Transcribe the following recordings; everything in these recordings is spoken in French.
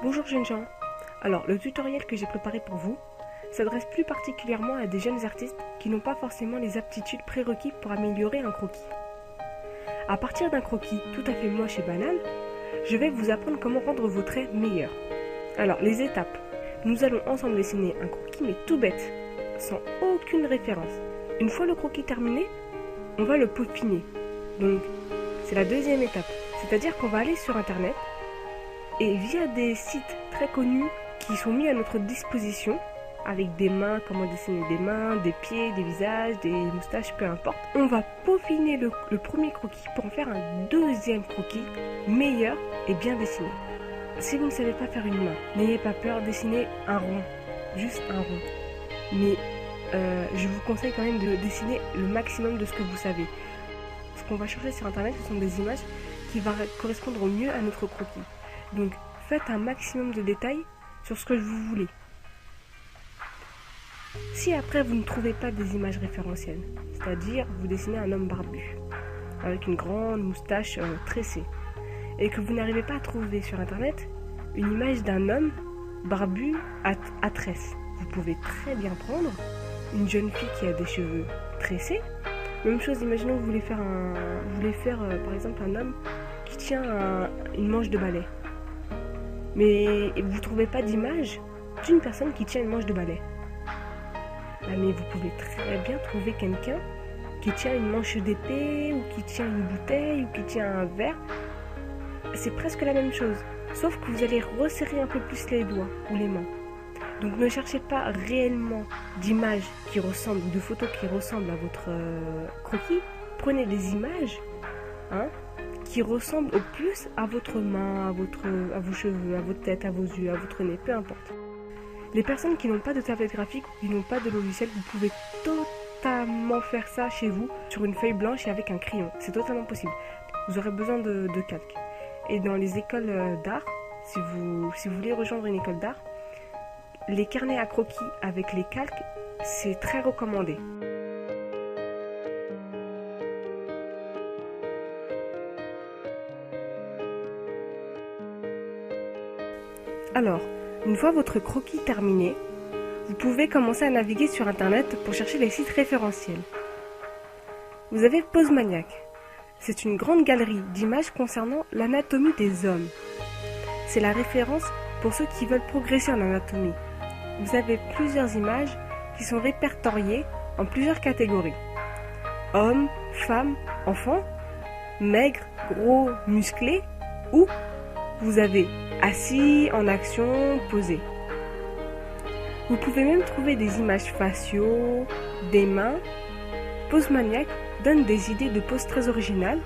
Bonjour jeunes gens. Alors, le tutoriel que j'ai préparé pour vous s'adresse plus particulièrement à des jeunes artistes qui n'ont pas forcément les aptitudes prérequises pour améliorer un croquis. À partir d'un croquis tout à fait moche et banal, je vais vous apprendre comment rendre vos traits meilleurs. Alors, les étapes. Nous allons ensemble dessiner un croquis mais tout bête, sans aucune référence. Une fois le croquis terminé, on va le peaufiner. Donc, c'est la deuxième étape. C'est-à-dire qu'on va aller sur internet et via des sites très connus qui sont mis à notre disposition, avec des mains, comment dessiner des mains, des pieds, des visages, des moustaches, peu importe, on va peaufiner le premier croquis pour en faire un deuxième croquis meilleur et bien dessiné. Si vous ne savez pas faire une main, n'ayez pas peur, dessinez un rond, juste un rond. Mais je vous conseille quand même de dessiner le maximum de ce que vous savez. Ce qu'on va chercher sur internet, ce sont des images qui vont correspondre au mieux à notre croquis. Donc faites un maximum de détails sur ce que vous voulez. Si après vous ne trouvez pas des images référentielles, c'est-à-dire vous dessinez un homme barbu avec une grande moustache tressée et que vous n'arrivez pas à trouver sur internet une image d'un homme barbu à tresse, vous pouvez très bien prendre une jeune fille qui a des cheveux tressés. Même chose, imaginons que vous voulez faire par exemple un homme qui tient une manche de balai. Mais vous ne trouvez pas d'image d'une personne qui tient une manche de balai. Ah, mais vous pouvez très bien trouver quelqu'un qui tient une manche d'épée, ou qui tient une bouteille, ou qui tient un verre. C'est presque la même chose, sauf que vous allez resserrer un peu plus les doigts ou les mains. Donc ne cherchez pas réellement d'images qui ressemblent, ou de photos qui ressemblent à votre croquis. Prenez des images, qui ressemblent au plus à votre main, à vos cheveux, à votre tête, à vos yeux, à votre nez, peu importe. Les personnes qui n'ont pas de tablette graphique ou qui n'ont pas de logiciel, vous pouvez totalement faire ça chez vous, sur une feuille blanche et avec un crayon. C'est totalement possible. Vous aurez besoin de calque. Et dans les écoles d'art, si vous voulez rejoindre une école d'art, les carnets à croquis avec les calques, c'est très recommandé. Alors, une fois votre croquis terminé, vous pouvez commencer à naviguer sur internet pour chercher les sites référentiels. Vous avez Posemaniac. C'est une grande galerie d'images concernant l'anatomie des hommes. C'est la référence pour ceux qui veulent progresser en anatomie. Vous avez plusieurs images qui sont répertoriées en plusieurs catégories. Hommes, femmes, enfants, maigres, gros, musclés, ou vous avez assis, en action, posé. Vous pouvez même trouver des images faciaux, des mains. Posemaniac donne des idées de poses très originales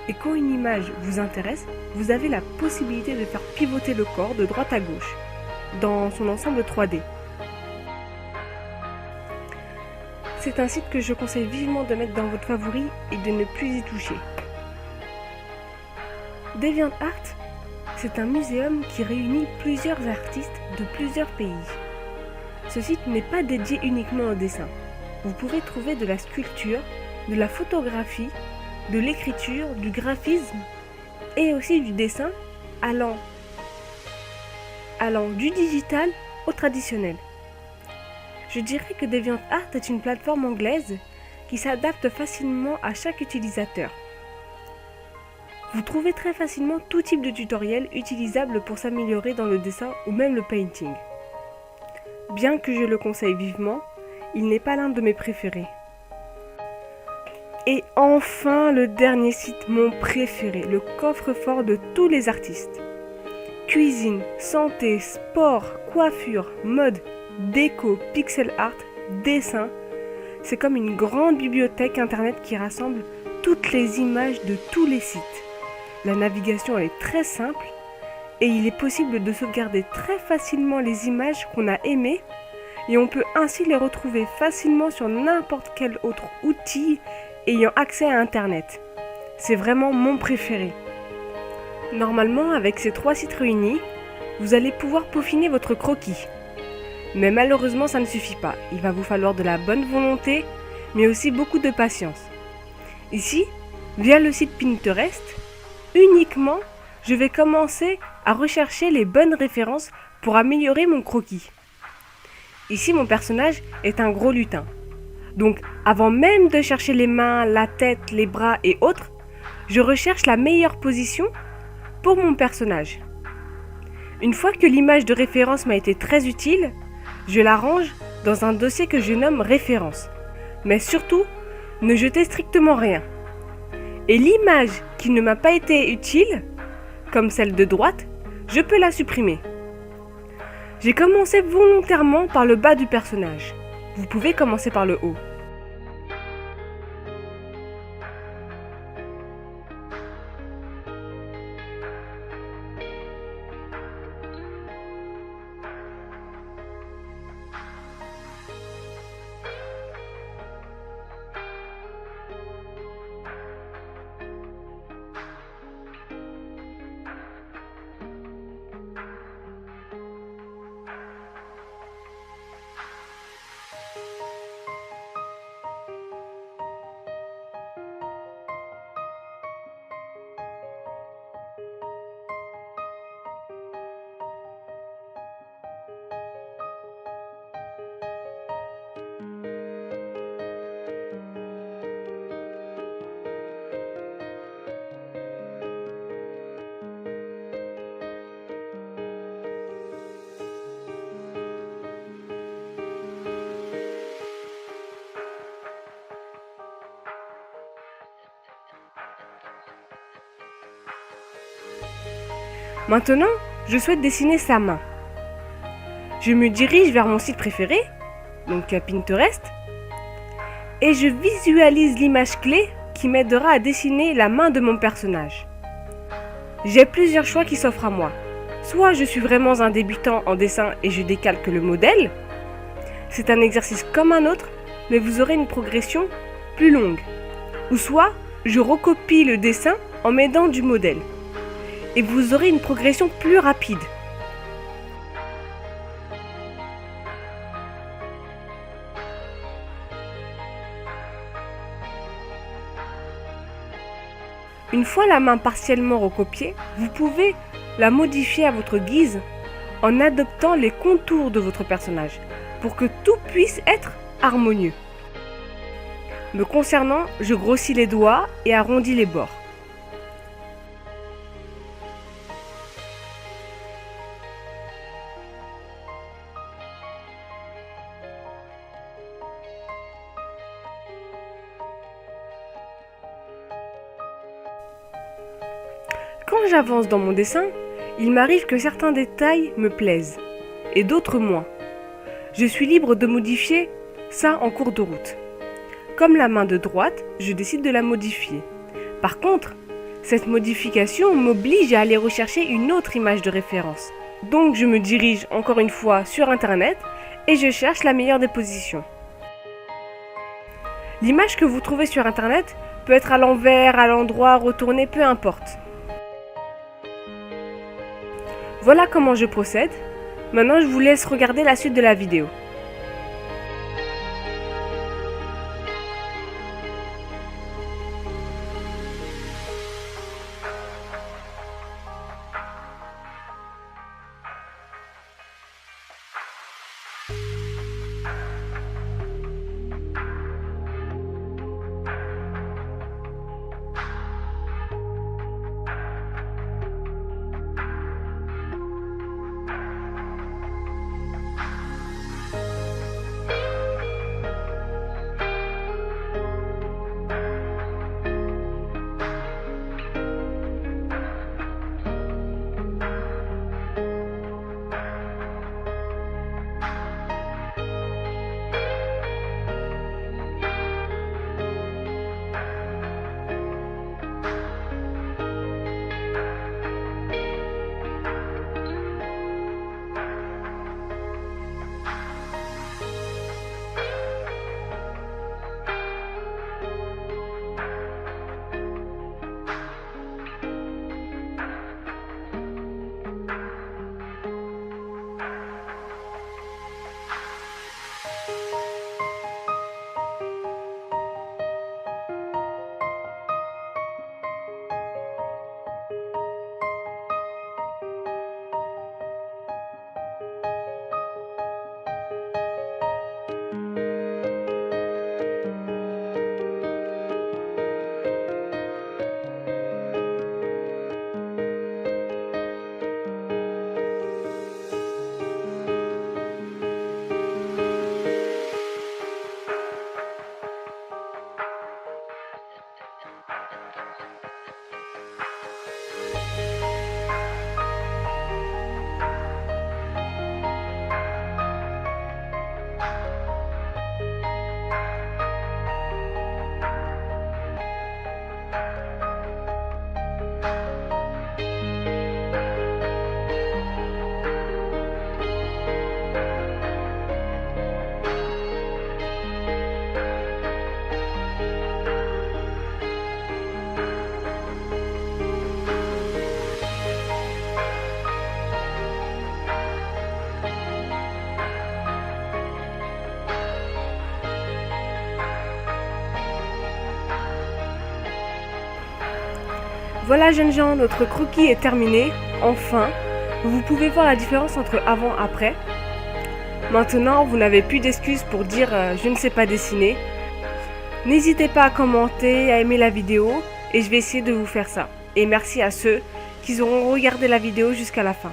et quand une image vous intéresse, vous avez la possibilité de faire pivoter le corps de droite à gauche dans son ensemble 3D. C'est un site que je conseille vivement de mettre dans votre favori et de ne plus y toucher. DeviantArt, c'est un muséum qui réunit plusieurs artistes de plusieurs pays. Ce site n'est pas dédié uniquement au dessin. Vous pouvez trouver de la sculpture, de la photographie, de l'écriture, du graphisme et aussi du dessin allant du digital au traditionnel. Je dirais que DeviantArt est une plateforme anglaise qui s'adapte facilement à chaque utilisateur. Vous trouvez très facilement tout type de tutoriel utilisable pour s'améliorer dans le dessin ou même le painting. Bien que je le conseille vivement, il n'est pas l'un de mes préférés. Et enfin, le dernier site, mon préféré, le coffre-fort de tous les artistes. Cuisine, santé, sport, coiffure, mode, déco, pixel art, dessin. C'est comme une grande bibliothèque internet qui rassemble toutes les images de tous les sites. La navigation est très simple et il est possible de sauvegarder très facilement les images qu'on a aimées et on peut ainsi les retrouver facilement sur n'importe quel autre outil ayant accès à internet. C'est vraiment mon préféré. Normalement, avec ces 3 sites réunis, vous allez pouvoir peaufiner votre croquis. Mais malheureusement, ça ne suffit pas. Il va vous falloir de la bonne volonté, mais aussi beaucoup de patience. Ici, via le site Pinterest, uniquement, je vais commencer à rechercher les bonnes références pour améliorer mon croquis. Ici, mon personnage est un gros lutin. Donc, avant même de chercher les mains, la tête, les bras et autres, je recherche la meilleure position pour mon personnage. Une fois que l'image de référence m'a été très utile, je la range dans un dossier que je nomme référence. Mais surtout, ne jetez strictement rien. Et l'image qui ne m'a pas été utile, comme celle de droite, je peux la supprimer. J'ai commencé volontairement par le bas du personnage. Vous pouvez commencer par le haut. Maintenant, je souhaite dessiner sa main. Je me dirige vers mon site préféré, donc Pinterest, et je visualise l'image clé qui m'aidera à dessiner la main de mon personnage. J'ai plusieurs choix qui s'offrent à moi. Soit je suis vraiment un débutant en dessin et je décalque le modèle. C'est un exercice comme un autre, mais vous aurez une progression plus longue. Ou soit je recopie le dessin en m'aidant du modèle. Et vous aurez une progression plus rapide. Une fois la main partiellement recopiée, vous pouvez la modifier à votre guise en adoptant les contours de votre personnage pour que tout puisse être harmonieux. Me concernant, je grossis les doigts et arrondis les bords. Quand j'avance dans mon dessin, il m'arrive que certains détails me plaisent et d'autres moins. Je suis libre de modifier ça en cours de route. Comme la main de droite, je décide de la modifier. Par contre, cette modification m'oblige à aller rechercher une autre image de référence. Donc je me dirige encore une fois sur Internet et je cherche la meilleure des positions. L'image que vous trouvez sur Internet peut être à l'envers, à l'endroit, retournée, peu importe. Voilà comment je procède. Maintenant, je vous laisse regarder la suite de la vidéo. Voilà jeunes gens, notre croquis est terminé. Enfin, vous pouvez voir la différence entre avant et après. Maintenant, vous n'avez plus d'excuses pour dire je ne sais pas dessiner. N'hésitez pas à commenter, à aimer la vidéo et je vais essayer de vous faire ça. Et merci à ceux qui auront regardé la vidéo jusqu'à la fin.